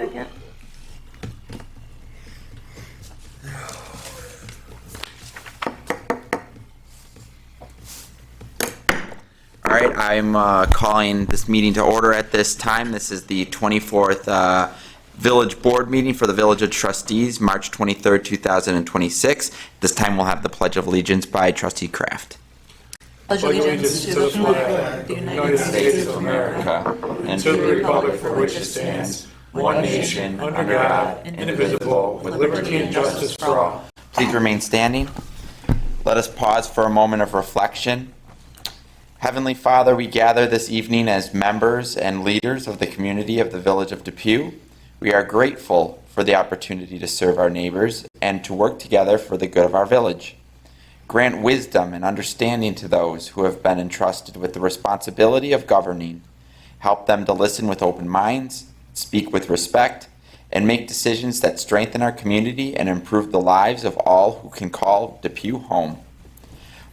Second. All right, I'm calling this meeting to order at this time. This is the 24th Village Board meeting for the Village of Trustees, March 23rd, 2026. This time we'll have the Pledge of Allegiance by Trustee Kraft. Pledge allegiance to the flag of the United States of America and to the republic for which it stands, one nation, under God, indivisible, with liberty and justice for all. Please remain standing. Let us pause for a moment of reflection. Heavenly Father, we gather this evening as members and leaders of the community of the Village of Depew. We are grateful for the opportunity to serve our neighbors and to work together for the good of our village. Grant wisdom and understanding to those who have been entrusted with the responsibility of governing. Help them to listen with open minds, speak with respect, and make decisions that strengthen our community and improve the lives of all who can call Depew home.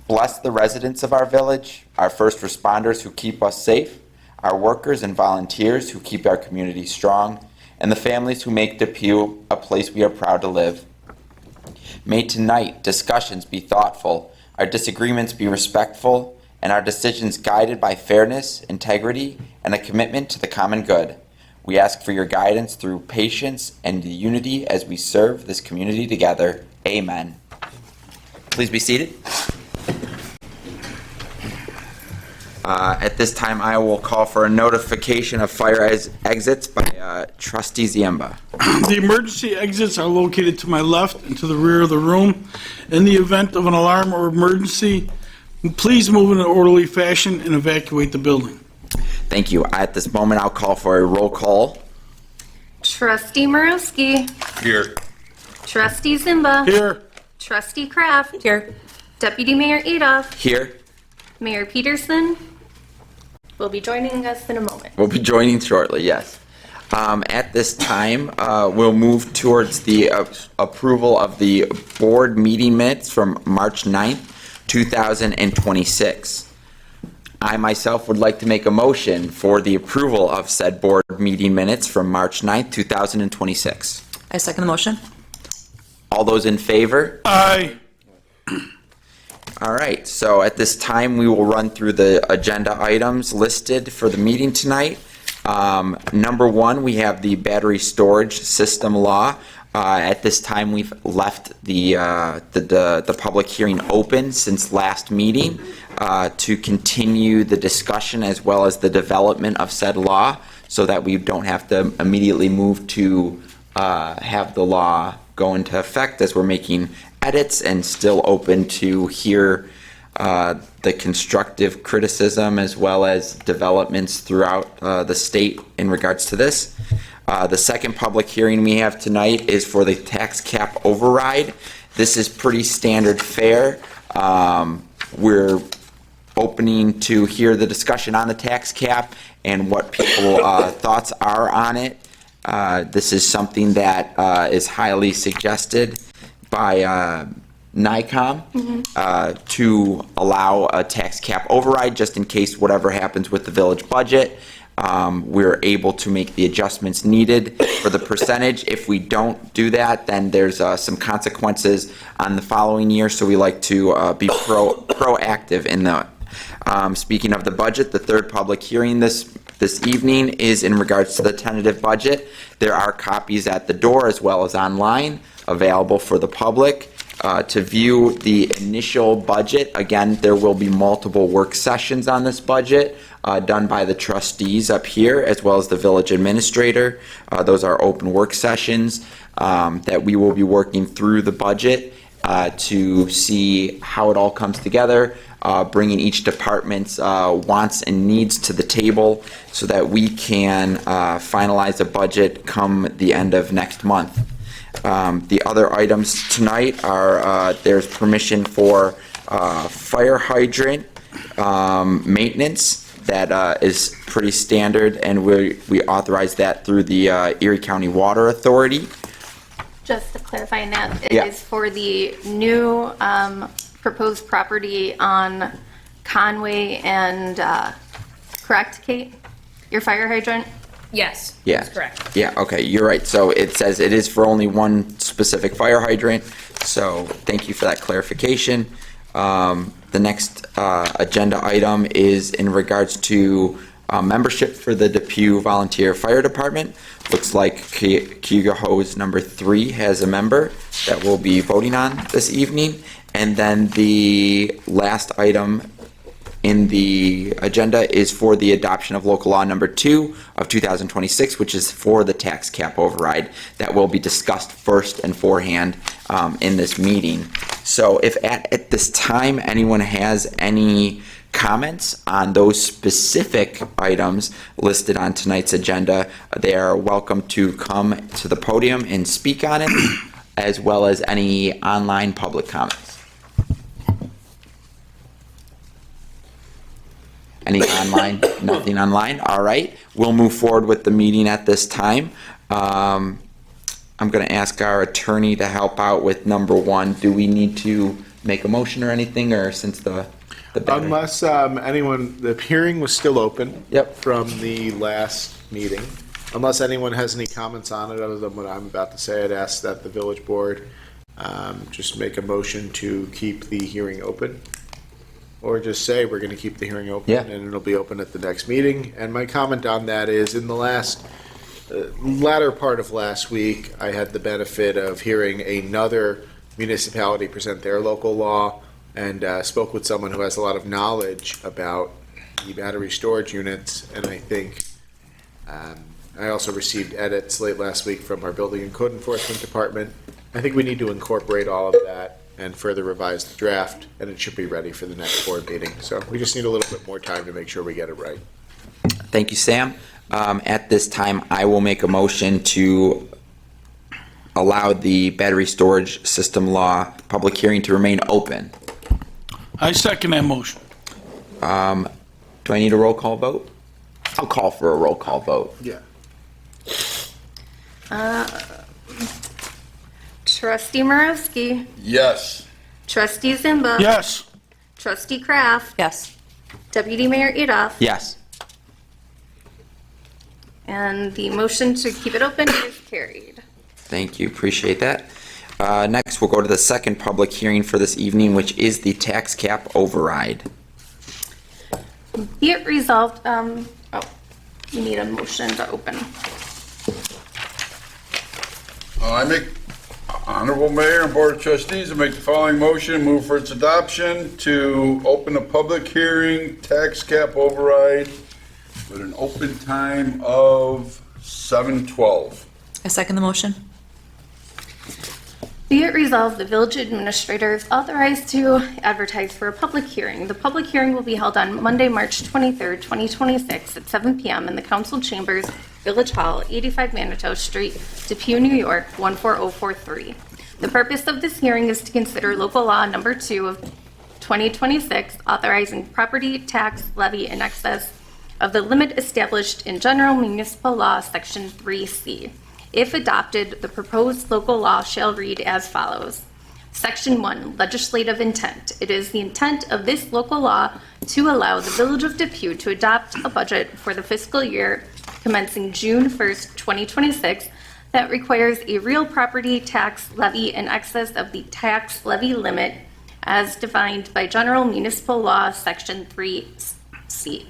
Bless the residents of our village, our first responders who keep us safe, our workers and volunteers who keep our community strong, and the families who make Depew a place we are proud to live. May tonight discussions be thoughtful, our disagreements be respectful, and our decisions guided by fairness, integrity, and a commitment to the common good. We ask for your guidance through patience and unity as we serve this community together. Amen. Please be seated. At this time, I will call for a notification of fire exits by Trustee Ziemba. The emergency exits are located to my left and to the rear of the room. In the event of an alarm or emergency, please move in an orderly fashion and evacuate the building. Thank you. At this moment, I'll call for a roll call. Trustee Marowski. Here. Trustee Zimba. Here. Trustee Kraft. Here. Deputy Mayor Adolph. Here. Mayor Peterson will be joining us in a moment. We'll be joining shortly, yes. At this time, we'll move towards the approval of the board meeting minutes from March 9th, 2026. I myself would like to make a motion for the approval of said board meeting minutes from March 9th, 2026. I second the motion. All those in favor? Aye. All right, so at this time, we will run through the agenda items listed for the meeting tonight. Number one, we have the battery storage system law. At this time, we've left the public hearing open since last meeting to continue the discussion as well as the development of said law so that we don't have to immediately move to have the law go into effect as we're making edits and still open to hear the constructive criticism as well as developments throughout the state in regards to this. The second public hearing we have tonight is for the tax cap override. This is pretty standard fare. We're opening to hear the discussion on the tax cap and what people's thoughts are on it. This is something that is highly suggested by NICOM to allow a tax cap override just in case whatever happens with the village budget. We're able to make the adjustments needed for the percentage. If we don't do that, then there's some consequences on the following year, so we like to be proactive in that. Speaking of the budget, the third public hearing this evening is in regards to the tentative budget. There are copies at the door as well as online available for the public to view the initial budget. Again, there will be multiple work sessions on this budget done by the trustees up here as well as the village administrator. Those are open work sessions that we will be working through the budget to see how it all comes together, bringing each department's wants and needs to the table so that we can finalize a budget come the end of next month. The other items tonight are there's permission for fire hydrant maintenance that is pretty standard, and we authorize that through the Erie County Water Authority. Just to clarify, Nat, it is for the new proposed property on Conway and, correct, Kate? Your fire hydrant? Yes. Yeah. That's correct. Yeah, okay, you're right. So it says it is for only one specific fire hydrant. So thank you for that clarification. The next agenda item is in regards to membership for the Depew Volunteer Fire Department. Looks like Cuyahoga Hose number 3 has a member that we'll be voting on this evening. And then the last item in the agenda is for the adoption of local law number 2 of 2026, which is for the tax cap override that will be discussed first and forehand in this meeting. So if at this time anyone has any comments on those specific items listed on tonight's agenda, they are welcome to come to the podium and speak on it, as well as any online public comments. Any online? Nothing online? All right. We'll move forward with the meeting at this time. I'm going to ask our attorney to help out with number 1. Do we need to make a motion or anything, or since the Unless anyone, the hearing was still open. Yep. From the last meeting. Unless anyone has any comments on it other than what I'm about to say, I'd ask that the village board just make a motion to keep the hearing open. Or just say we're going to keep the hearing open, Yeah. and it'll be open at the next meeting. And my comment on that is, in the latter part of last week, I had the benefit of hearing another municipality present their local law, and spoke with someone who has a lot of knowledge about the battery storage units. And I think I also received edits late last week from our building and code enforcement department. I think we need to incorporate all of that and further revise the draft, and it should be ready for the next board meeting. So we just need a little bit more time to make sure we get it right. Thank you, Sam. At this time, I will make a motion to allow the battery storage system law public hearing to remain open. I second that motion. Do I need a roll call vote? I'll call for a roll call vote. Yeah. Trustee Morowski, Yes. Trustee Zimba. Yes. Trustee Kraft, Yes. Deputy Mayor Adolph. Yes. And the motion to keep it open is carried. Thank you, appreciate that. Next, we'll go to the second public hearing for this evening, which is the tax cap override. Be it resolved, you need a motion to open. I make, Honorable Mayor and Board of Trustees, I make the following motion, move for its adoption to open a public hearing, tax cap override, with an open time of 7:12. I second the motion. Be it resolved, the village administrator is authorized to advertise for a public hearing. The public hearing will be held on Monday, March 23rd, 2026 at 7 p.m. in the council chambers, Village Hall, 85 Manitou Street, Depew, New York, 14043. The purpose of this hearing is to consider local law number 2 of 2026, authorizing property tax levy in excess of the limit established in General Municipal Law, Section 3C. If adopted, the proposed local law shall read as follows. Section 1, legislative intent. It is the intent of this local law to allow the Village of Depew to adopt a budget for the fiscal year commencing June 1st, 2026, that requires a real property tax levy in excess of the tax levy limit as defined by General Municipal Law, Section 3C.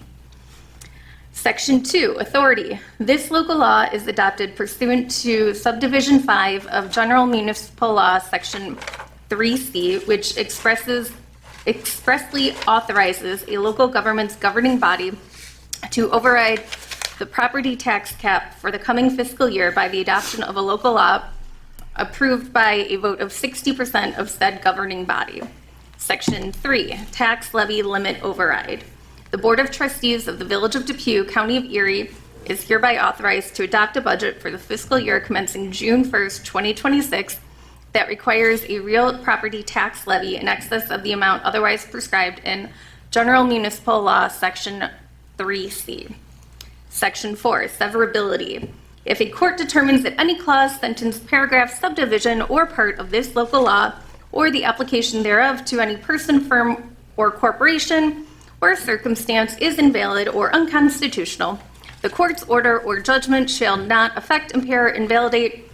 Section 2, authority. This local law is adopted pursuant to Subdivision 5 of General Municipal Law, Section 3C, which expressly authorizes a local government's governing body to override the property tax cap for the coming fiscal year by the adoption of a local law approved by a vote of 60% of said governing body. Section 3, tax levy limit override. The Board of Trustees of the Village of Depew, County of Erie, is hereby authorized to adopt a budget for the fiscal year commencing June 1st, 2026, that requires a real property tax levy in excess of the amount otherwise prescribed in General Municipal Law, Section 3C. Section 4, severability. If a court determines that any clause, sentence, paragraph, subdivision, or part of this local law, or the application thereof to any person, firm, or corporation, or circumstance is invalid or unconstitutional, The court's order or judgment shall not affect, impair, invalidate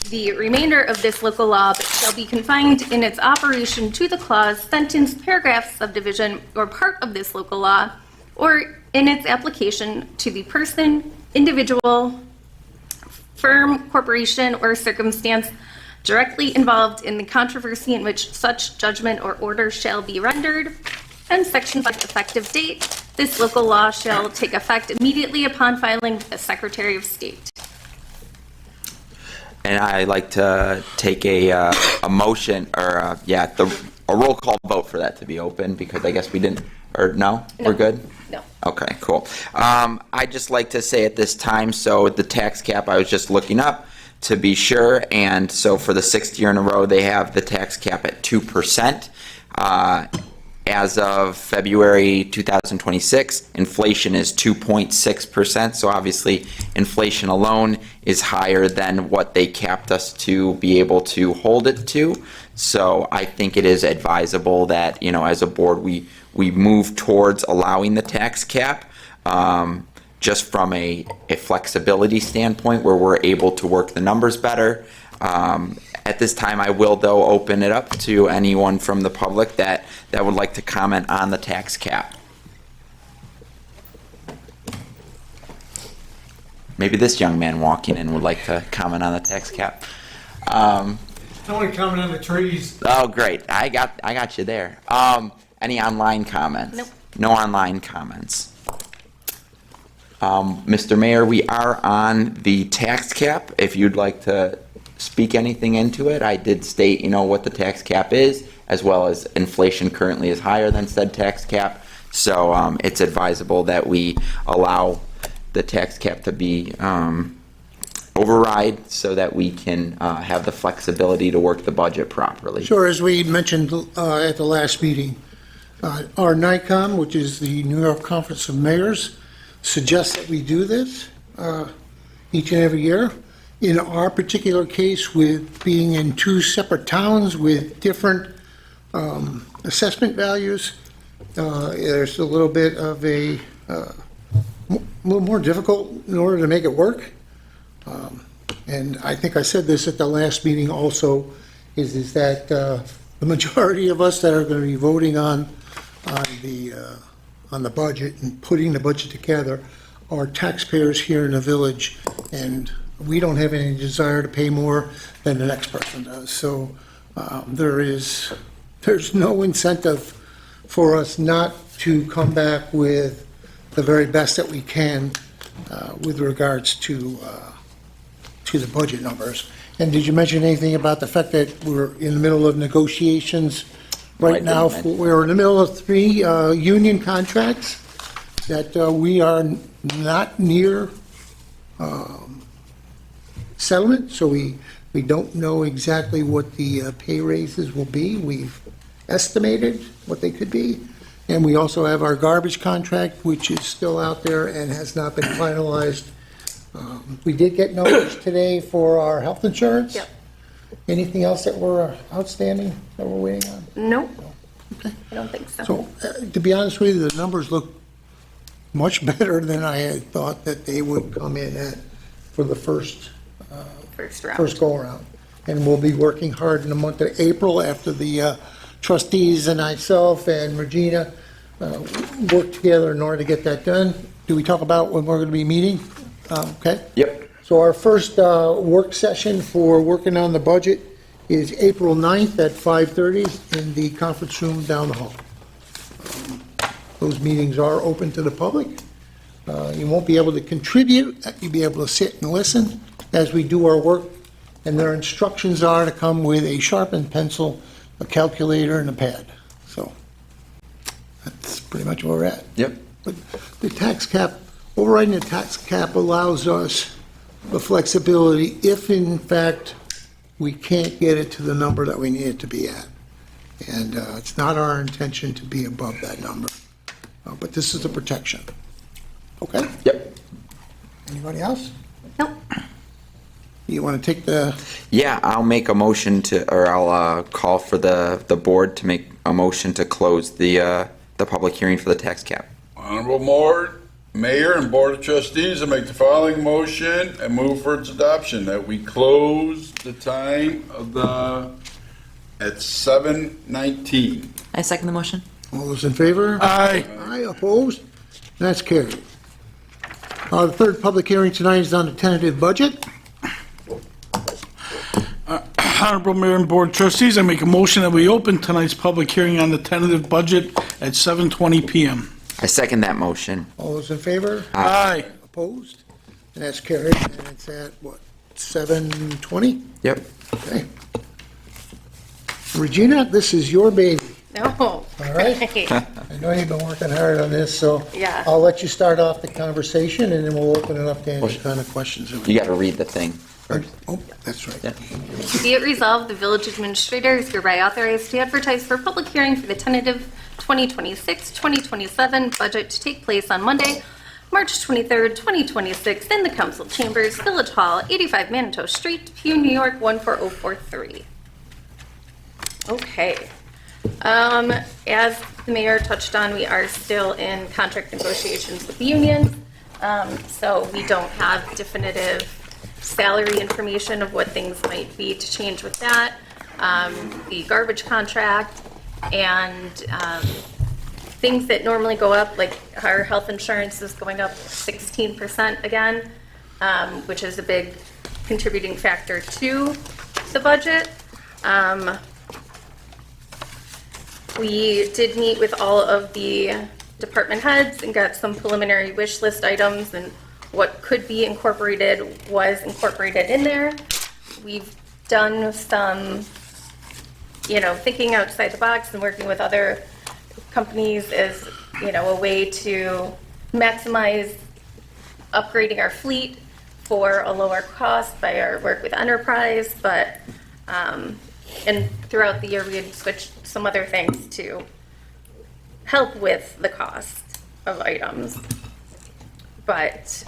the remainder of this local law, but shall be confined in its operation to the clause, sentence, paragraph, subdivision, or part of this local law, or in its application to the person, individual, firm, corporation, or circumstance directly involved in the controversy in which such judgment or order shall be rendered. And Section 5, effective date. This local law shall take effect immediately upon filing with the Secretary of State. And I'd like to take a motion, or, a roll call vote for that to be open, because I guess we didn't, or no? We're good? No. Okay, cool. I'd just like to say at this time, so the tax cap, I was just looking up to be sure, and so for the 6th year in a row, they have the tax cap at 2%. As of February 2026, inflation is 2.6%, so obviously inflation alone is higher than what they capped us to be able to hold it to. So I think it is advisable that, as a board, we move towards allowing the tax cap, just from a flexibility standpoint where we're able to work the numbers better. At this time, I will, though, open it up to anyone from the public that would like to comment on the tax cap. Maybe this young man walking in would like to comment on the tax cap. I want to comment on the trees. Oh, great. I got you there. Any online comments? Nope. No online comments. Mr. Mayor, we are on the tax cap. If you'd like to speak anything into it, I did state, what the tax cap is, as well as inflation currently is higher than said tax cap. So it's advisable that we allow the tax cap to be override so that we can have the flexibility to work the budget properly. Sure, as we mentioned at the last meeting, our NICOM, which is the New York Conference of Mayors, suggests that we do this each and every year. In our particular case, with being in two separate towns with different assessment values, there's a little bit of a little more difficult in order to make it work. And I think I said this at the last meeting also, is that the majority of us that are going to be voting on the budget and putting the budget together are taxpayers here in the village, and we don't have any desire to pay more than the next person does. So there's no incentive for us not to come back with the very best that we can with regards to the budget numbers. And did you mention anything about the fact that we're in the middle of negotiations right now? We're in the middle of 3 union contracts that we are not near settlement, so we don't know exactly what the pay raises will be. We've estimated what they could be. And we also have our garbage contract, which is still out there and has not been finalized. We did get notice today for our health insurance. Yep. Anything else that were outstanding that we're waiting on? Nope. Okay. I don't think so. So, to be honest with you, the numbers look much better than I had thought that they would come in at for the first go-around. And we'll be working hard in the month of April after the trustees and myself and Regina work together in order to get that done. Do we talk about when we're going to be meeting? Okay. Yep. So our first work session for working on the budget is April 9th at 5:30 in the conference room down the hall. Those meetings are open to the public. You won't be able to contribute, you'll be able to sit and listen as we do our work. And their instructions are to come with a sharpened pencil, a calculator, and a pad. So that's pretty much where we're at. Yep. But the tax cap, overriding the tax cap allows us the flexibility if in fact we can't get it to the number that we need it to be at. And it's not our intention to be above that number. But this is a protection. Okay? Yep. Anybody else? Nope. You want to take the, Yeah, I'll make a motion or I'll call for the board to make a motion to close the public hearing for the tax cap. Honorable Mayor and Board of Trustees, I make the following motion and move for its adoption, that we close the time at 7:19. I second the motion. All those in favor? Aye. Aye, opposed? That's carried. The third public hearing tonight is on the tentative budget. Honorable Mayor and Board of Trustees, I make a motion that we open tonight's public hearing on the tentative budget at 7:20 PM. I second that motion. All those in favor? Aye. Opposed? And that's carried, and it's at, what, 7:20? Yep. Okay. Regina, this is your baby, No. all right? I know you've been working hard on this, so Yeah. I'll let you start off the conversation, and then we'll open it up to any kind of questions. You got to read the thing. Oh, that's right. Yeah. Be it resolved, the village administrator is hereby authorized to advertise for public hearing for the tentative 2026-2027 budget to take place on Monday, March 23rd, 2026, in the council chambers, Village Hall, 85 Manitou Street, Depew, New York, 14043. Okay. As the mayor touched on, we are still in contract negotiations with the unions, so we don't have definitive salary information of what things might be to change with that, the garbage contract, and things that normally go up, like our health insurance is going up 16% again, which is a big contributing factor to the budget. We did meet with all of the department heads and got some preliminary wish list items, and what could be incorporated was incorporated in there. We've done some, thinking outside the box and working with other companies as, a way to maximize upgrading our fleet for a lower cost by our work with Enterprise, but, and throughout the year, we had switched some other things to help with the cost of items. But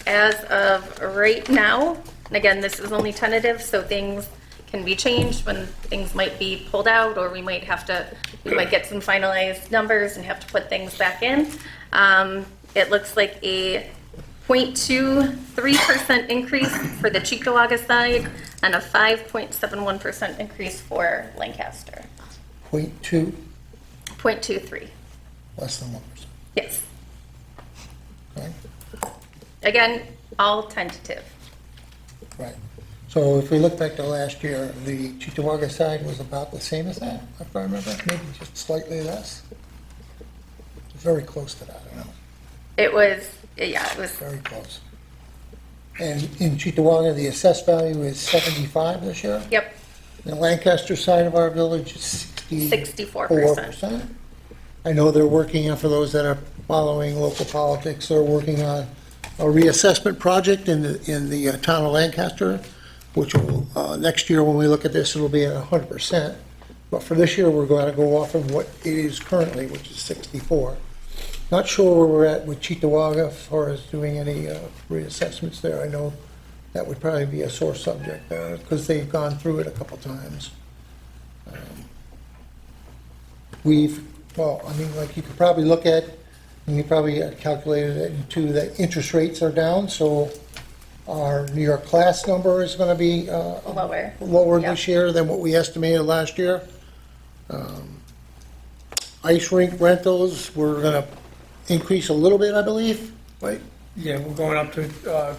as of right now, and again, this is only tentative, so things can be changed when things might be pulled out, or we might get some finalized numbers and have to put things back in. It looks like a 0.23% increase for the Cheektowaga side and a 5.71% increase for Lancaster. 0.2, 0.23, less than 1%. yes. Okay, Again, all tentative. right. So if we look back to last year, the Cheektowaga side was about the same as that, if I remember, maybe just slightly less. Very close to that, I know, It was very close. And in Cheektowaga, the assessed value is 75 this year. Yep, The Lancaster side of our village is 64%. 64%. I know they're working on, for those that are following local politics, they're working on a reassessment project in the town of Lancaster, which will, next year when we look at this, it'll be at 100%. But for this year, we're going to go off of what it is currently, which is 64. Not sure where we're at with Cheektowaga as far as doing any reassessments there. I know that would probably be a sore subject there, because they've gone through it a couple times. Like you could probably look at, and you probably calculated it too, that interest rates are down, so our New York class number is gonna be lower Yep. this year than what we estimated last year. Ice rink rentals, we're gonna increase a little bit, I believe, right? Yeah, we're going up to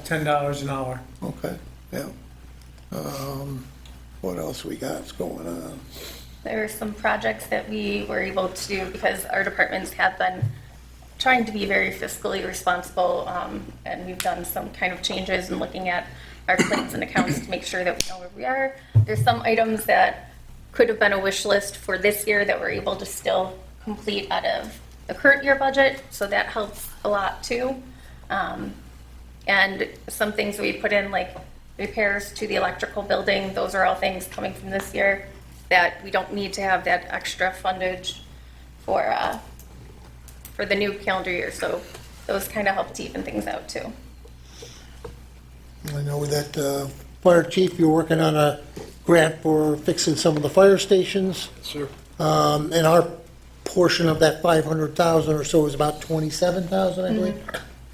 $10 an hour. Okay, yeah. What else we got going on? There are some projects that we were able to do because our departments have been trying to be very fiscally responsible, and we've done some kind of changes in looking at our claims and accounts to make sure that we know where we are. There's some items that could have been a wish list for this year that we're able to still complete out of the current year budget, so that helps a lot too. And some things we put in, like repairs to the electrical building, those are all things coming from this year that we don't need to have that extra fundage for the new calendar year, so those kind of help to even things out too. I know that fire chief, you're working on a grant for fixing some of the fire stations. Sure. And our portion of that 500,000 or so is about 27,000, I believe.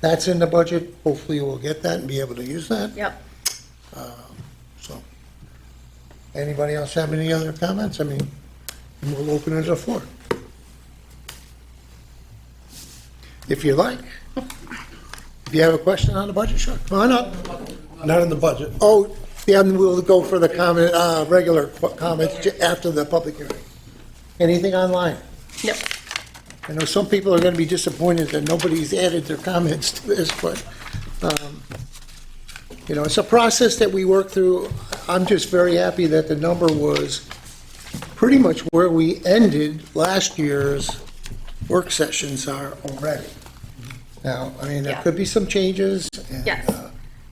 That's in the budget. Hopefully we'll get that and be able to use that. Yep. So, anybody else have any other comments? I mean, we'll open it to the floor. If you like. If you have a question on the budget, sure, come on up. Not in the budget. Oh, yeah, and we'll go for the comment, regular comments after the public hearing. Anything online? No. I know some people are gonna be disappointed that nobody's added their comments to this, but, you know, it's a process that we work through. I'm just very happy that the number was pretty much where we ended last year's work sessions are already. Now, I mean, there Yeah. could be some changes. And, Yes.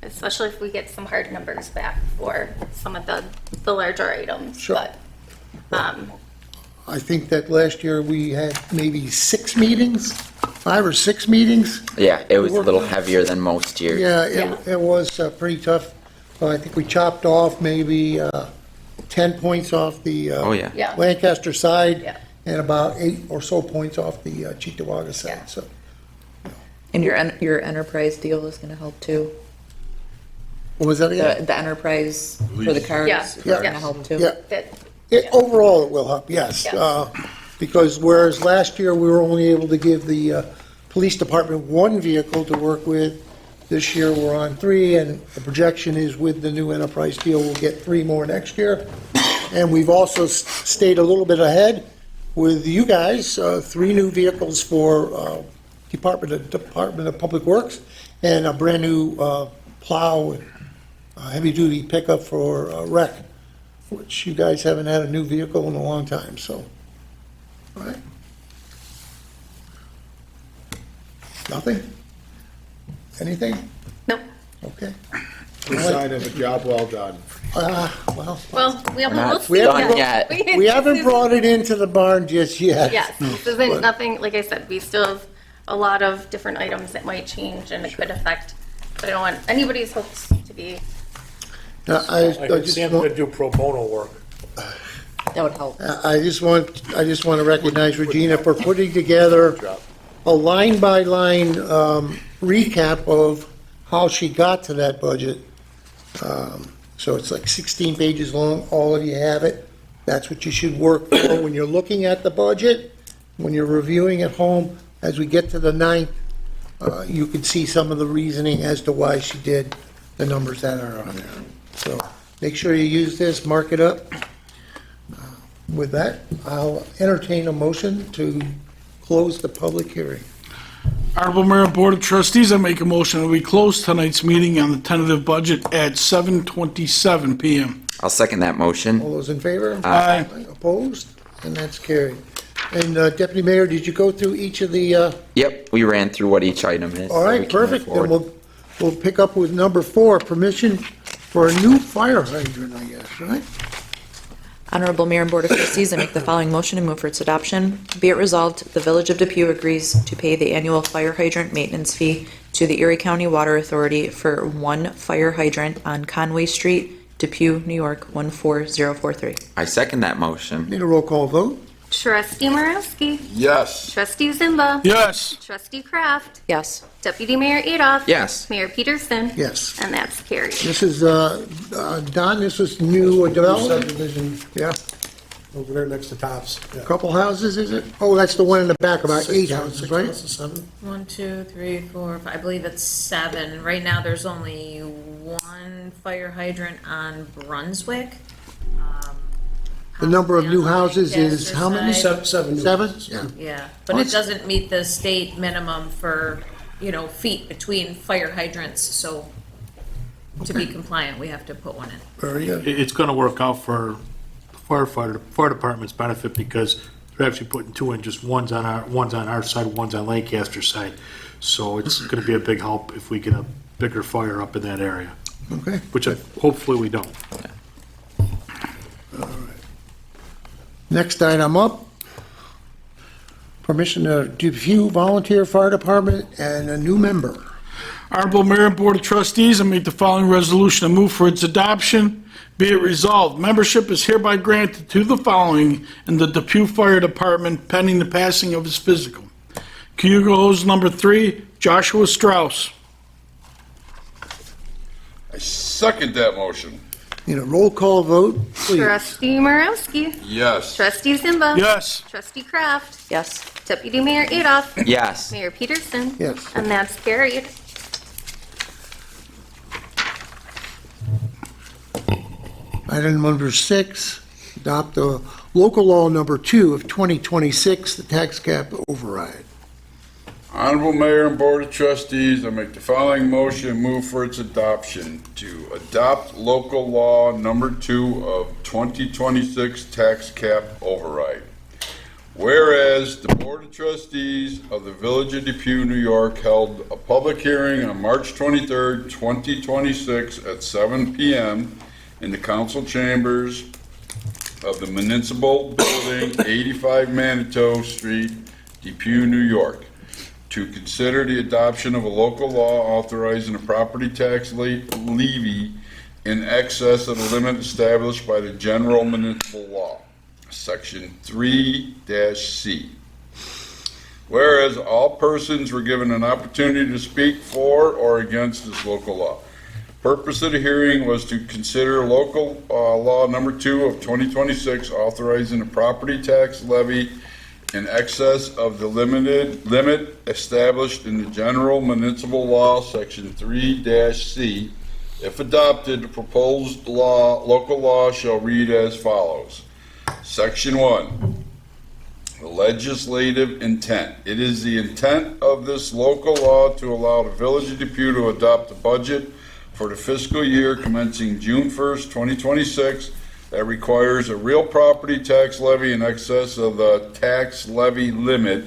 Especially if we get some hard numbers back for some of the larger items. Sure. But, I think that last year we had maybe 6 meetings, 5 or 6 meetings. Yeah, it was a little heavier than most years. Yeah, Yeah. it was pretty tough. I think we chopped off maybe 10 points off the Oh, yeah. Yeah. Lancaster side. Yeah. And about 8 or so points off the Cheektowaga Yeah. side, so. And your enterprise deal is gonna help too. What was that again? The enterprise for the cars Yeah. is Yeah. gonna help too. Yeah, that, overall it will help, yes. Yes. Because whereas last year we were only able to give the police department 1 vehicle to work with, this year we're on 3, and the projection is with the new enterprise deal, we'll get 3 more next year. And we've also stayed a little bit ahead with you guys, 3 new vehicles for Department of Public Works, and a brand-new plow and heavy-duty pickup for rec, which you guys haven't had a new vehicle in a long time, so. All right. Nothing? Anything? nope. Okay. The sign of a job well done. Well, Well, we'll not see. done yet. we haven't brought it into the barn just yet. Yes, this isn't nothing, like I said, we still have a lot of different items that might change and it could affect, but I don't want anybody's hopes to be, I I can just stand want, to do pro bono work. That would help. I just want to recognize Regina for putting together a line-by-line recap of how she got to that budget. So it's like 16 pages long, all of you have it. That's what you should work for when you're looking at the budget, when you're reviewing at home. As we get to the 9th, you can see some of the reasoning as to why she did the numbers that are on there. So make sure you use this, mark it up. With that, I'll entertain a motion to close the public hearing. Honorable Mayor and Board of Trustees, I make a motion that we close tonight's meeting on the tentative budget at 7:27 PM. I'll second that motion. All those in favor? Aye. Opposed? And that's carried. And Deputy Mayor, did you go through each of the, Yep, we ran through what each item is. all so we right, can move perfect. Then forward. we'll pick up with number 4, permission for a new fire hydrant, I guess, right? Honorable Mayor and Board of Trustees, I make the following motion and move for its adoption. Be it resolved, the Village of Depew agrees to pay the annual fire hydrant maintenance fee to the Erie County Water Authority for 1 fire hydrant on Conway Street, Depew, New York, 14043. I second that motion. Need a roll call vote? Trustee Morowski, Yes. Trustee Zimba, Yes. Trustee Kraft, Yes. Deputy Mayor Adolph. Yes. Mayor Peterson. Yes. And that's carried. This is, Don, this is new development? Subdivision Yeah, over there next to Tops. Yeah. couple houses, is it? Oh, that's the one in the back, about 8 houses, right? 7? 1, 2, 3, 4, 5. I believe it's 7. Right now, there's only 1 fire hydrant on Brunswick. The number of new On the houses is Lancaster how many? side. 7 new 7? houses. Yeah. Yeah, but it doesn't meet the state minimum for, feet between fire hydrants, so to be compliant, we have to put one in. Very good. It's going to work out for fire department's benefit because they're actually putting 2 in, just one's on our side, one's on Lancaster's side. So it's going to be a big help if we get a bigger fire up in that area, Okay. which hopefully we don't. Next item up, permission to Depew Volunteer Fire Department and a new member. Honorable Mayor and Board of Trustees, I make the following resolution and move for its adoption. Be it resolved, membership is hereby granted to the following in the Depew Fire Department pending the passing of his physical. Cayuga Hose number 3, Joshua Strauss. I second that motion. Need a roll call vote, please. Trustee Morowski. Yes. Trustee Zimba. Yes. Trustee Kraft. Yes. Deputy Mayor Adolph. Yes. Mayor Peterson. Yes. And that's carried. Item number 6, adopt the local law number 2 of 2026, the tax cap override. Honorable Mayor and Board of Trustees, I make the following motion and move for its adoption to adopt local law number 2 of 2026 tax cap override. Whereas the Board of Trustees of the Village of Depew, New York held a public hearing on March 23rd, 2026 at 7 p.m. in the council chambers of the municipal building, 85 Manitou Street, Depew, New York, to consider the adoption of a local law authorizing a property tax levy in excess of the limit established by the general municipal law, Section 3-C. Whereas all persons were given an opportunity to speak for or against this local law. Purpose of the hearing was to consider local law number 2 of 2026 authorizing a property tax levy in excess of the limit established in the general municipal law, Section 3-C. If adopted, the proposed local law shall read as follows. Section 1, the legislative intent. It is the intent of this local law to allow the Village of Depew to adopt a budget for the fiscal year commencing June 1st, 2026, that requires a real property tax levy in excess of the tax levy limit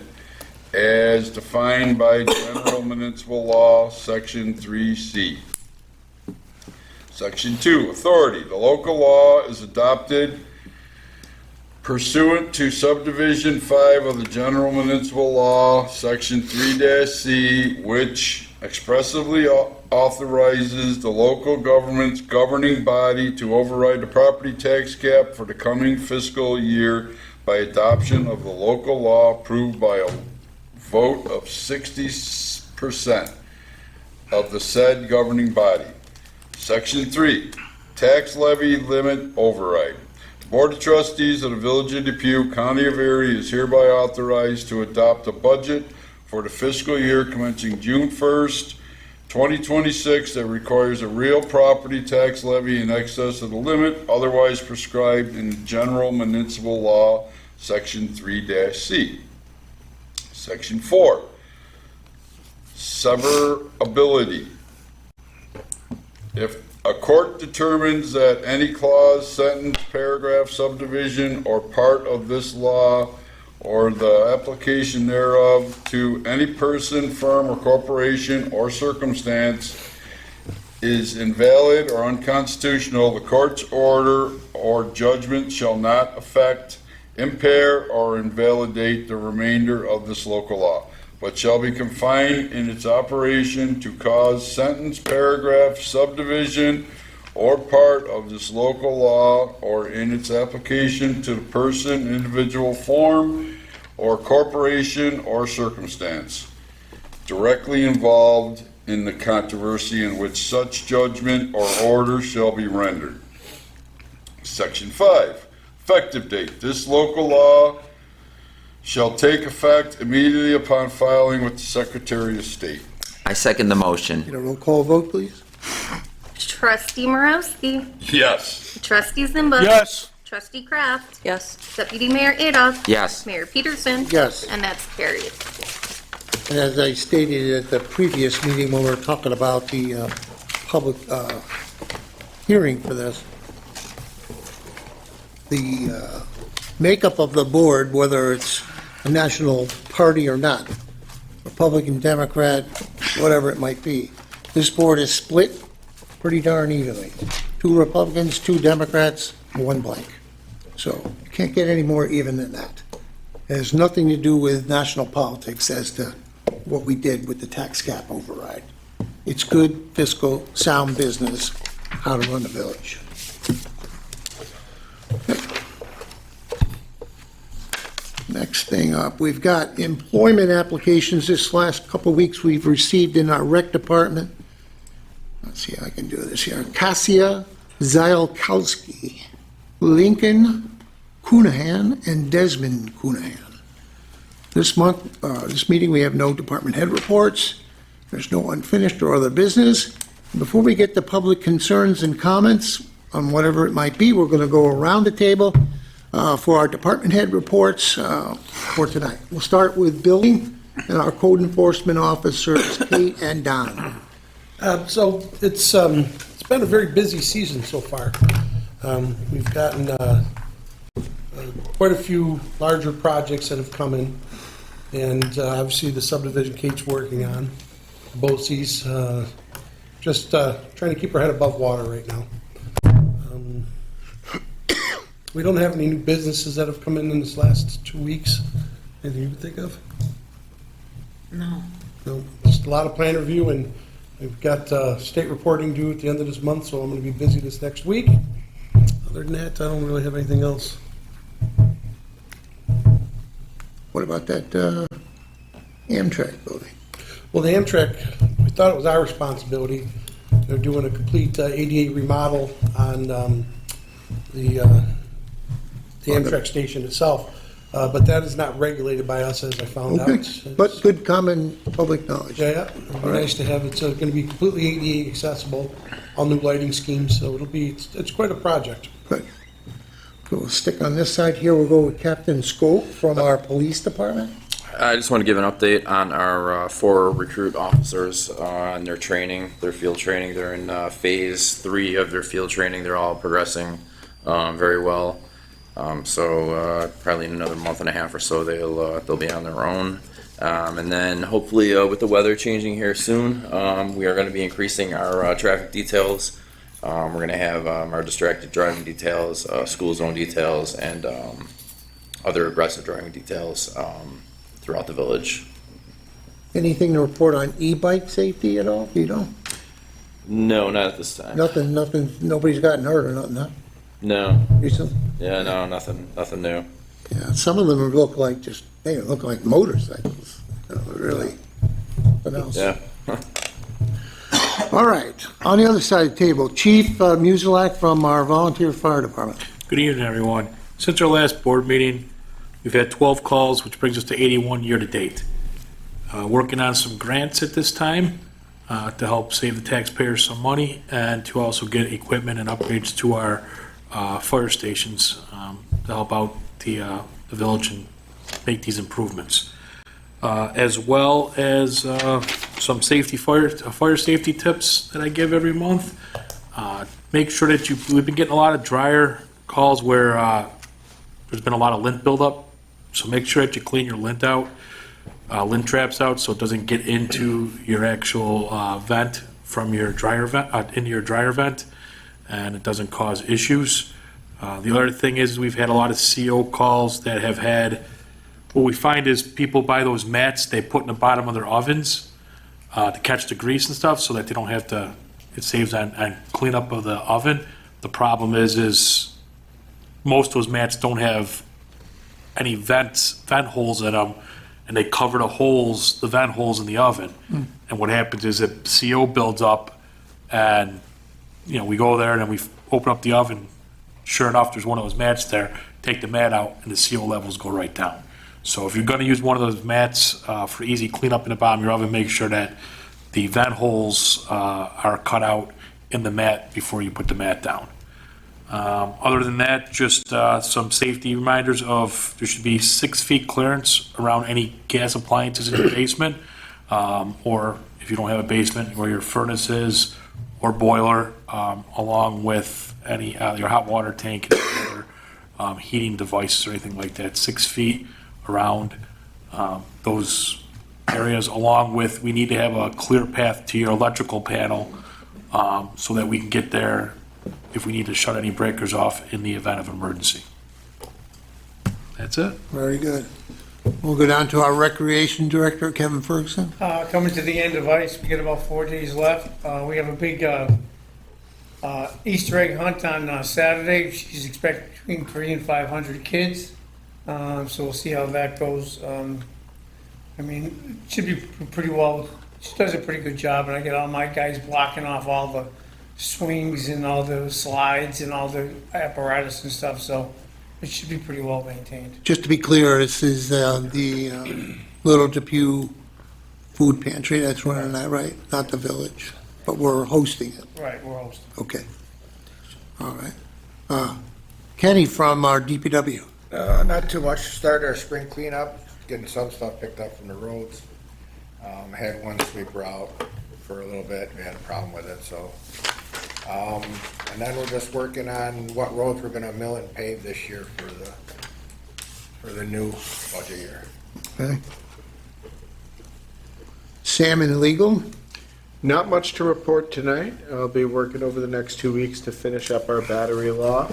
as defined by General Municipal Law, Section 3C. Section 2, authority. The local law is adopted pursuant to subdivision 5 of the General Municipal Law, Section 3-C, which expressly authorizes the local government's governing body to override the property tax cap for the coming fiscal year by adoption of the local law approved by a vote of 60% of the said governing body. Section 3, tax levy limit override. The Board of Trustees of the Village of Depew, County of Erie is hereby authorized to adopt a budget for the fiscal year commencing June 1st, 2026 that requires a real property tax levy in excess of the limit otherwise prescribed in General Municipal Law, Section 3-C. Section 4, severability. If a court determines that any clause, sentence, paragraph, subdivision, or part of this law or the application thereof to any person, firm, or corporation or circumstance is invalid or unconstitutional, the court's order or judgment shall not affect, impair, or invalidate the remainder of this local law, but shall be confined in its operation to cause, sentence, paragraph, subdivision, or part of this local law or in its application to the person, individual, form, or corporation or circumstance directly involved in the controversy in which such judgment or order shall be rendered. Section 5, effective date. This local law shall take effect immediately upon filing with the Secretary of State. I second the motion. Need a roll call vote, please? Trustee Morowski. Yes. Trustee Zimba. Yes. Trustee Kraft. Yes. Deputy Mayor Adolph. Yes. Mayor Peterson. Yes. And that's carried. And as I stated at the previous meeting when we were talking about the public hearing for this, the makeup of the board, whether it's a national party or not, Republican, Democrat, whatever it might be, this board is split pretty darn evenly. 2 Republicans, 2 Democrats, 1 blank. So you can't get any more even than that. It has nothing to do with national politics as to what we did with the tax cap override. It's good fiscal, sound business, how to run the village. Next thing up, we've got employment applications this last couple of weeks we've received in our rec department. Let's see how I can do this here. Kasia Ziolkowski, Lincoln Cunahan, and Desmond Cunahan. This meeting, we have no department head reports. There's no unfinished or other business. Before we get to public concerns and comments on whatever it might be, we're going to go around the table for our department head reports for tonight. We'll start with building and our code enforcement officers, Kate and Don. So it's been a very busy season so far. We've gotten quite a few larger projects that have come in, and obviously the subdivision Kate's working on, BOCES, just trying to keep our head above water right now. We don't have any new businesses that have come in this last 2 weeks. Anything you can think of? No. No, just a lot of plan review, and we've got state reporting due at the end of this month, so I'm going to be busy this next week. Other than that, I don't really have anything else. What about that Amtrak building? Well, the Amtrak, we thought it was our responsibility. They're doing a complete ADA remodel on the Amtrak station itself, but that is not regulated by us, as I found out. Okay, but good common public knowledge. Yeah, it'd be nice to have. It's going to be completely ADA accessible, all new lighting schemes, so it's quite a project. Good. We'll stick on this side here. We'll go with Captain Scope from our police department. I just want to give an update on our 4 recruit officers on their training, their field training. They're in phase 3 of their field training. They're all progressing very well. So probably in another month and a half or so, they'll be on their own. And then hopefully with the weather changing here soon, we are going to be increasing our traffic details. We're going to have our distracted driving details, school zone details, and other aggressive driving details throughout the village. Anything to report on e-bike safety at all? You know? No, not at this time. Nothing, nobody's gotten hurt or nothing, huh? No. Recently? Yeah, no, nothing new. Yeah, some of them look like they look like motorcycles. Really. What else? Yeah. All right, on the other side of the table, Chief Musilak from our volunteer fire department. Good evening, everyone. Since our last board meeting, we've had 12 calls, which brings us to 81 year-to-date. Working on some grants at this time to help save the taxpayers some money and to also get equipment and upgrades to our fire stations to help out the village and make these improvements. As well as some fire safety tips that I give every month. Make sure that we've been getting a lot of dryer calls where there's been a lot of lint buildup. So make sure that you clean your lint traps out, so it doesn't get into your actual vent from your dryer vent, into your dryer vent, and it doesn't cause issues. The other thing is we've had a lot of CO calls that have had, what we find is people buy those mats they put in the bottom of their ovens to catch the grease and stuff so that they don't have to, it saves on cleanup of the oven. The problem is most of those mats don't have any vent holes in them, and they cover the vent holes in the oven. And what happens is that CO builds up, and we go there and then we open up the oven. Sure enough, there's one of those mats there. Take the mat out, and the CO levels go right down. So if you're going to use one of those mats for easy cleanup in the bottom of your oven, make sure that the vent holes are cut out in the mat before you put the mat down. Other than that, just some safety reminders of there should be 6 feet clearance around any gas appliances in your basement, or if you don't have a basement, where your furnace is or boiler, along with any your hot water tank and other heating devices or anything like that. 6 feet around those areas, along with we need to have a clear path to your electrical panel so that we can get there if we need to shut any breakers off in the event of emergency. That's it. Very good. We'll go down to our Recreation Director, Kevin Ferguson. Coming to the end of ice, we got about 4 days left. We have a big Easter egg hunt on Saturday. She's expecting between 300 and 500 kids. So we'll see how that goes. I mean, it should be pretty well. She does a pretty good job, and I get all my guys blocking off all the swings and all the slides and all the apparatus and stuff, so it should be pretty well maintained. Just to be clear, this is the Little Depew Food Pantry that's running that, right? Not the village, but we're hosting it. Right, we're hosting. Okay. All right. Kenny from our DPW. Not too much. Started our spring cleanup, getting some stuff picked up from the roads. Had one sweeper out for a little bit. We had a problem with it, so. And then we're just working on what roads we're gonna mill and pave this year for the new budget year. Okay. Sam in Legal. Not much to report tonight. I'll be working over the next 2 weeks to finish up our battery law.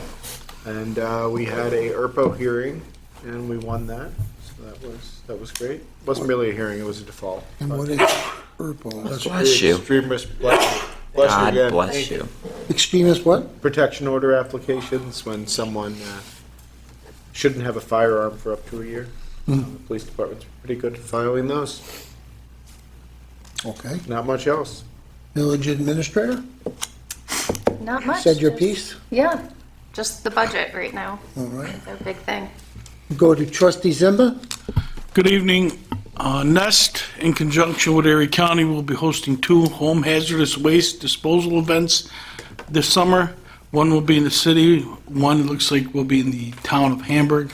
And we had a ERPO hearing, and we won that. So that was great. Wasn't really a hearing, it was a default. And what is purple? Bless you. Extremist, bless you. Bless you God again. bless you. Extremist what? Protection order applications when someone shouldn't have a firearm for up to a year. The police department's pretty good at filing those. Okay. Not much else. Village Administrator? Not much. Said your just- piece? Yeah, just the budget right now. All right. It's a big thing. Go to Trustee Zimba. Good evening. Nest, in conjunction with Erie County, will be hosting 2 home hazardous waste disposal events this summer. One will be in the city, one it looks like will be in the town of Hamburg.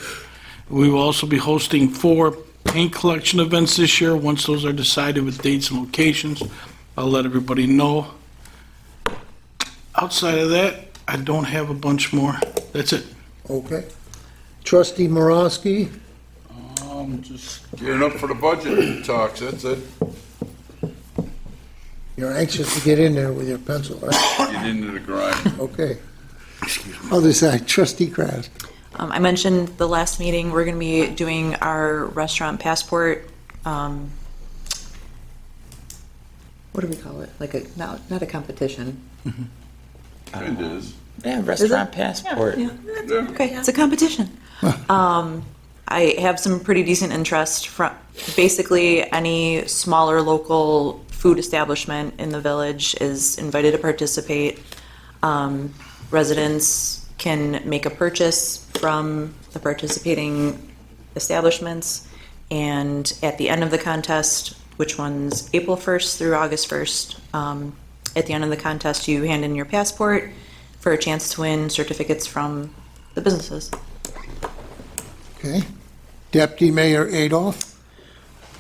We will also be hosting 4 paint collection events this year. Once those are decided with dates and locations, I'll let everybody know. Outside of that, I don't have a bunch more. That's it. Okay. Trustee Morosky. Just gearing up for the budget talks, that's it. You're anxious to get in there with your pencil, right? Get into the grind. Okay. Other side, Trustee Kraft. I mentioned the last meeting, we're going to be doing our restaurant passport, what do we call it? Like a, not a competition. It is. Yeah, restaurant passport. Yeah. Okay, it's a competition. I have some pretty decent interest from, basically any smaller local food establishment in the village is invited to participate. Residents can make a purchase from the participating establishments, and at the end of the contest, which one's April 1st through August 1st, at the end of the contest, you hand in your passport for a chance to win certificates from the businesses. Okay. Deputy Mayor Adolph.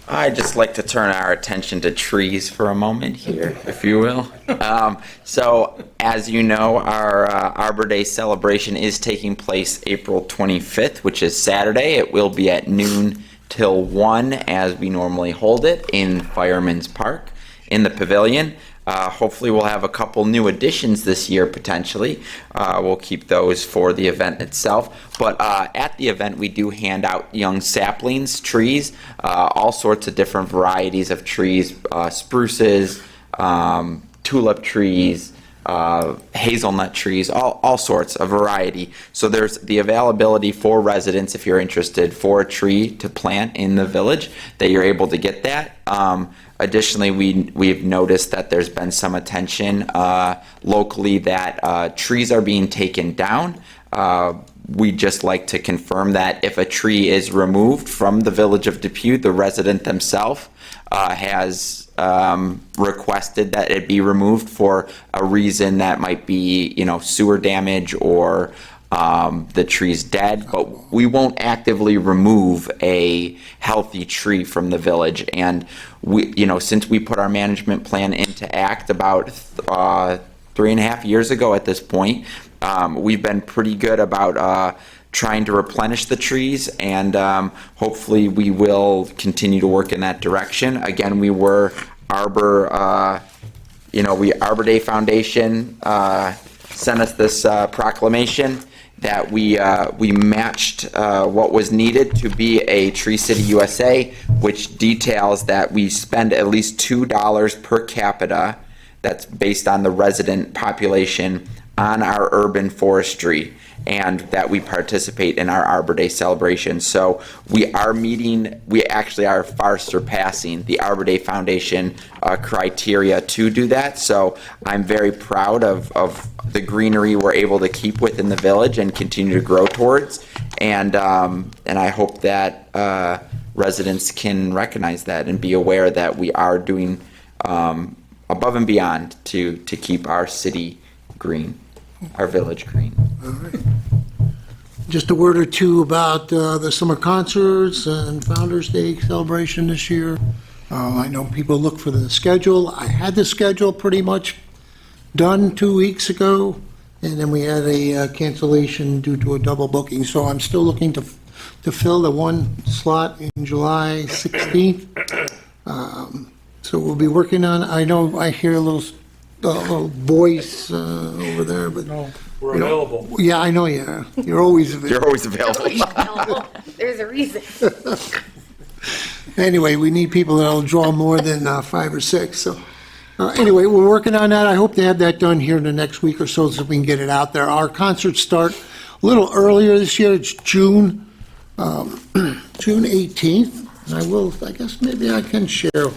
I'd just like to turn our attention to trees for a moment here, if you will. So, as you know, our Arbor Day celebration is taking place April 25th, which is Saturday. It will be at noon till 1, as we normally hold it, in Fireman's Park, in the pavilion. Hopefully we'll have a couple new additions this year, potentially. We'll keep those for the event itself. But at the event, we do hand out young saplings, trees, all sorts of different varieties of trees, spruces, tulip trees, hazelnut trees, all sorts, a variety. So there's the availability for residents, if you're interested, for a tree to plant in the village, that you're able to get that. Additionally, we've noticed that there's been some attention locally that trees are being taken down. We'd just like to confirm that if a tree is removed from the village of Depew, the resident themselves has requested that it be removed for a reason that might be, sewer damage or the tree's dead, but we won't actively remove a healthy tree from the village. And we, since we put our management plan into act about 3.5 years ago at this point, we've been pretty good about trying to replenish the trees, and hopefully we will continue to work in that direction. Again, we were Arbor Day Foundation sent us this proclamation, that we matched what was needed to be a Tree City USA, which details that we spend at least $2 per capita, that's based on the resident population, on our urban forestry, and that we participate in our Arbor Day celebration. So we actually are far surpassing the Arbor Day Foundation criteria to do that. So I'm very proud of the greenery we're able to keep within the village and continue to grow towards. And I hope that residents can recognize that and be aware that we are doing above and beyond to keep our city green, our village green. All right. Just a word or two about the summer concerts and Founder's Day celebration this year. I know people look for the schedule. I had the schedule pretty much done 2 weeks ago, and then we had a cancellation due to a double booking. So I'm still looking to fill the one slot in July 16th. So we'll be working on, I know I hear a little voice over there, but. No, we're available. Yeah, I know you are. You're always available. You're always available. Available. There's a reason. Anyway, we need people that'll draw more than 5 or 6. So anyway, we're working on that. I hope to have that done here in the next week or so we can get it out there. Our concerts start a little earlier this year. It's June 18th. And I guess maybe I can share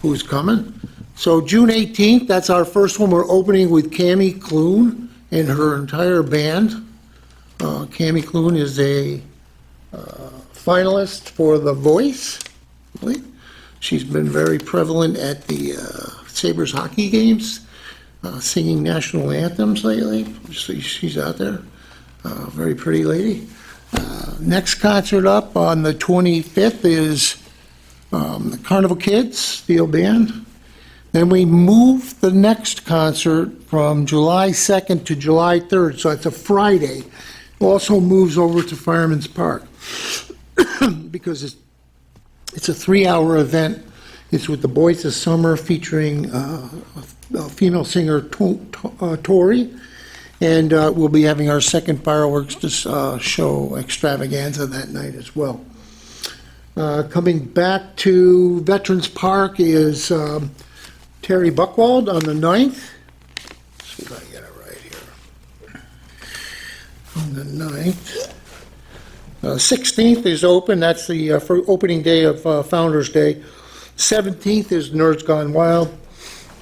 who's coming. So June 18th, that's our first one. We're opening with Cammie Clune and her entire band. Cammie Clune is a finalist for The Voice. She's been very prevalent at the Sabres hockey games, singing national anthems lately. She's out there. Very pretty lady. Next concert up on the 25th is the Carnival Kids, Steel Band. Then we move the next concert from July 2nd to July 3rd, so it's a Friday. Also moves over to Fireman's Park because it's a 3-hour event. It's with the Boys of Summer featuring a female singer, Tori, and we'll be having our second fireworks show extravaganza that night as well. Coming back to Veterans Park is Terry Buckwald on the 9th. Let's see if I get it right here. On the 9th. 16th is open. That's the for opening day of Founder's Day. 17th is Nerds Gone Wild.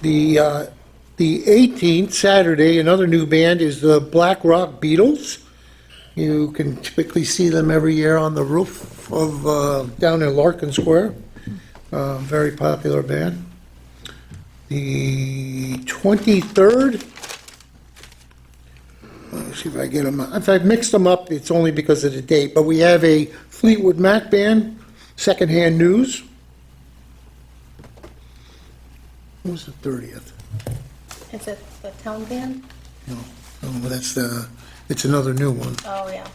The 18th, Saturday, another new band is the Black Rock Beatles. You can typically see them every year on the roof of down in Larkin Square. Very popular band. The 23rd, let's see if I get them. If I mixed them up, it's only because of the date, but we have a Fleetwood Mac band, Secondhand News. What was the 30th? Is it the town band? No, it's another new one. Oh, yeah.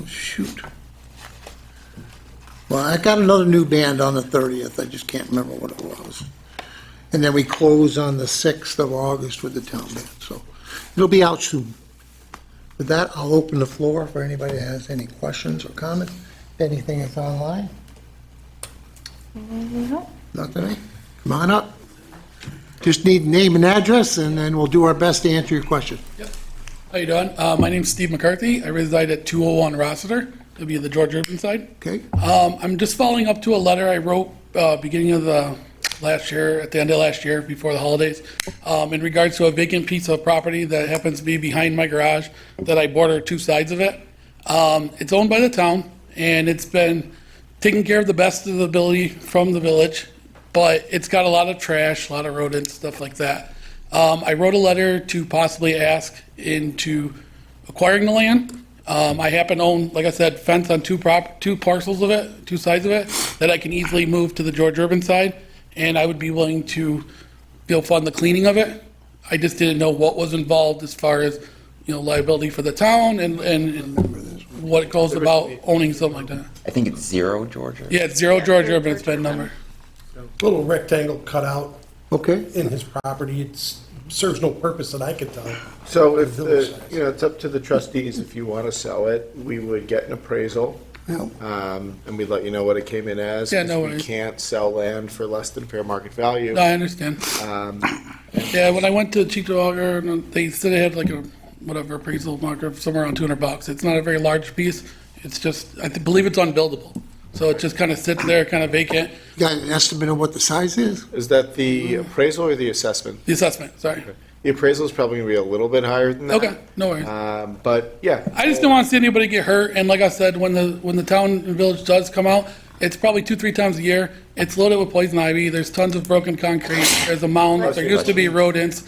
Shoot. Well, I got another new band on the 30th. I just can't remember what it was. And then we close on the 6th of August with the town band. So it'll be out soon. With that, I'll open the floor for anybody that has any questions or comments. Anything that's online? No. Nothing? Eh? Come on up. Just need name and address, and then we'll do our best to answer your question. How you doing? My name's Steve McCarthy. I reside at 201 Rossiter. It'll be the George Urban side. Okay. I'm just following up to a letter I wrote beginning of the last year, at the end of last year, before the holidays, in regards to a vacant piece of property that happens to be behind my garage that I border 2 sides of it. It's owned by the town, and it's been taken care of the best of the ability from the village, but it's got a lot of trash, a lot of rodents, stuff like that. I wrote a letter to possibly ask into acquiring the land. I happen to own, like I said, fence on 2 parcels of it, 2 sides of it, that I can easily move to the George Urban side, and I would be willing to fund the cleaning of it. I just didn't know what was involved as far as, liability for the town and what it goes about owning something like that. I think it's 0 Georgia. Yeah, it's 0 George Urban, it's been number. Little rectangle cut out Okay. in his property. It's serves no purpose that I could tell. So if, Village size. it's up to the trustees, if you want to sell it, we would get an appraisal. Yeah. And we'd let you know what it came in as. Yeah, no 'cause we worries. can't sell land for less than fair market value. No, I understand. Yeah, when I went to Chico Walker, they said they had like a, whatever, appraisal marker somewhere around $200. It's not a very large piece. It's just, believe it's unbuildable. So it just kind of sits there, kind of vacant. You got an estimate of what the size is? Is that the appraisal or the assessment? The assessment, sorry. The appraisal is probably going to be a little bit higher than that. Okay, no worries. But yeah. I just don't want to see anybody get hurt, and like I said, when the town and village does come out, it's probably 2-3 times a year. It's loaded with poison ivy, there's tons of broken concrete, there's a mound, there used to be rodents.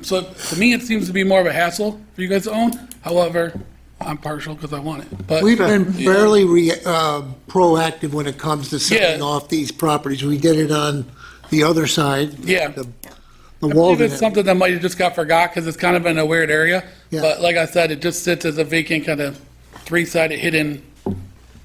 So to me, it seems to be more of a hassle for you guys to own. However, I'm partial because I want it. But We've been fairly proactive when it comes to selling Yeah. off these properties. We did it on the other side. Yeah. The I believe Walden. it's something that might have just got forgot because it's kind of in a weird area. Yeah. But like I said, it just sits as a vacant kind of 3-sided hidden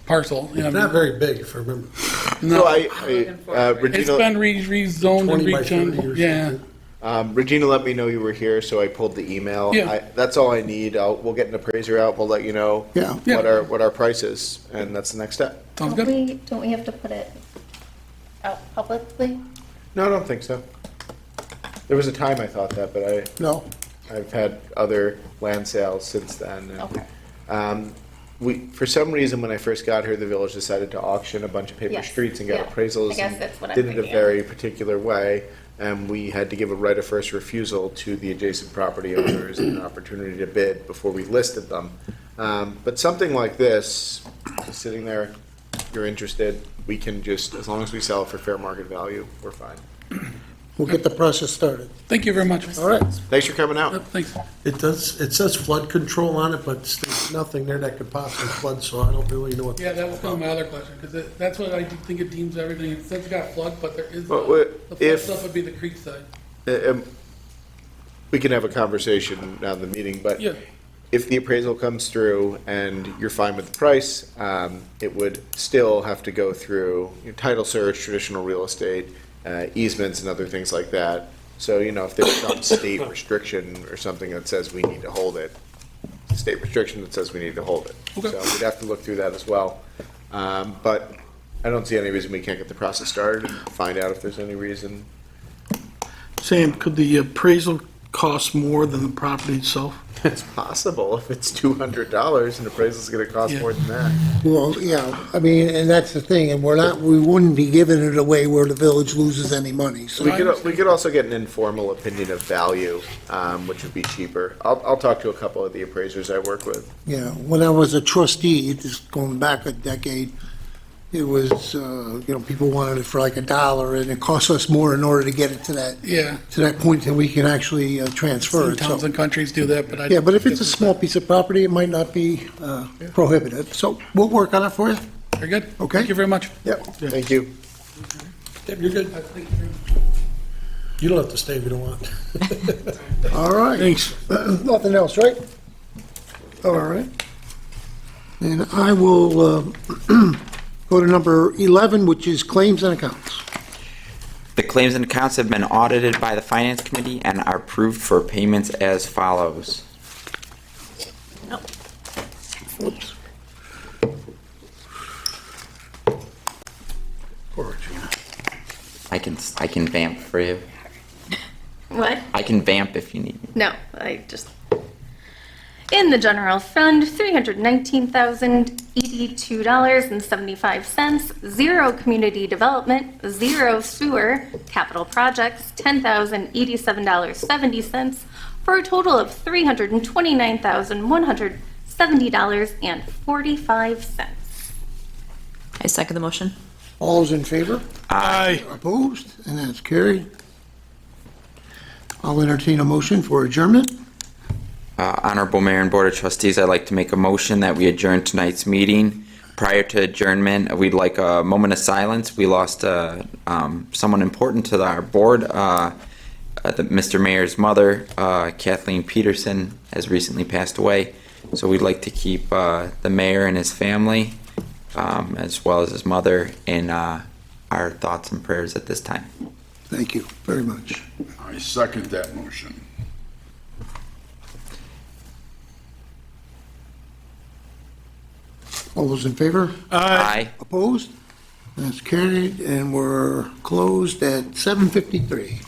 parcel. You know It's what I not very big, if I remember. mean? So No, Regina, it's been rezoned and 20 by 30 redone. or Yeah. something. Regina let me know you were here, so I pulled the email. Yeah. That's all I need. We'll get an appraiser out. We'll let you know Yeah. what our price is, and that's the next step. Sounds good. Don't we have to put it out publicly? No, I don't think so. There was a time I thought that, but No. I've had other land sales since then. and, Okay. For some reason, when I first got here, the village decided to auction a bunch of paper Yes, streets and get yeah. appraisals. I guess and that's what I'm did it a thinking. very particular way, and we had to give a right of first refusal to the adjacent property owners and an opportunity to bid before we listed them. But something like this, sitting there, you're interested, we can just, as long as we sell it for fair market value, we're fine. We'll get the process started. Thank you very much. All right. Thanks for coming out. Yep, thanks. It says flood control on it, but there's nothing there that could possibly flood, so I don't really know what. Yeah, that was kind of my other question because that's what I think it deems everything. It says it's got flood, but there is But the flood if- stuff would be the creek side. We can have a conversation now in the meeting, but Yeah. if the appraisal comes through and you're fine with the price, it would still have to go through title search, traditional real estate, easements and other things like that. So, if there's some state restriction or something that says we need to hold it, state restriction that says we need to hold it. Okay. So we'd have to look through that as well. But I don't see any reason we can't get the process started and find out if there's any reason. Sam, could the appraisal cost more than the property itself? It's possible. If it's $200, an appraisal's gonna cost Yeah. more than that. Well, yeah, I mean, and that's the thing, and we wouldn't be giving it away where the village loses any money, so. We could also get an informal opinion of value, which would be cheaper. I'll talk to a couple of the appraisers I work with. Yeah, when I was a trustee, just going back a decade, it was, people wanted it for like $1, and it cost us more in order to get it to Yeah. that point that we can actually transfer Some it. So, towns and countries do that, but I. yeah, but if it's a small piece of property, it might not be prohibited. So we'll work on it for you. Very good. Okay. Thank you very much. Yep. Thank you. Yep, you're good. You don't have to stay if you don't want. All right. Thanks. Nothing else, right? All right. And I will go to number 11, which is claims and accounts. The claims and accounts have been audited by the Finance Committee and are approved for payments as follows. Oops. Poor Regina. I can vamp for you. What? I can vamp if you need me. No, in the general fund, $319,082.75, 0 community development, 0 sewer, capital projects, $10,087.70, for a total of $329,170.45. I second the motion. All's in favor? Aye. Opposed? And that's carried. I'll entertain a motion for adjournment. Honorable Mayor and Board of Trustees, I'd like to make a motion that we adjourn tonight's meeting. Prior to adjournment, we'd like a moment of silence. We lost someone important to our board. Mr. Mayor's mother, Kathleen Peterson, has recently passed away. So we'd like to keep the mayor and his family, as well as his mother, in our thoughts and prayers at this time. Thank you very much. I second that motion. All those in favor? Aye. Opposed? That's carried, and we're closed at 7:53.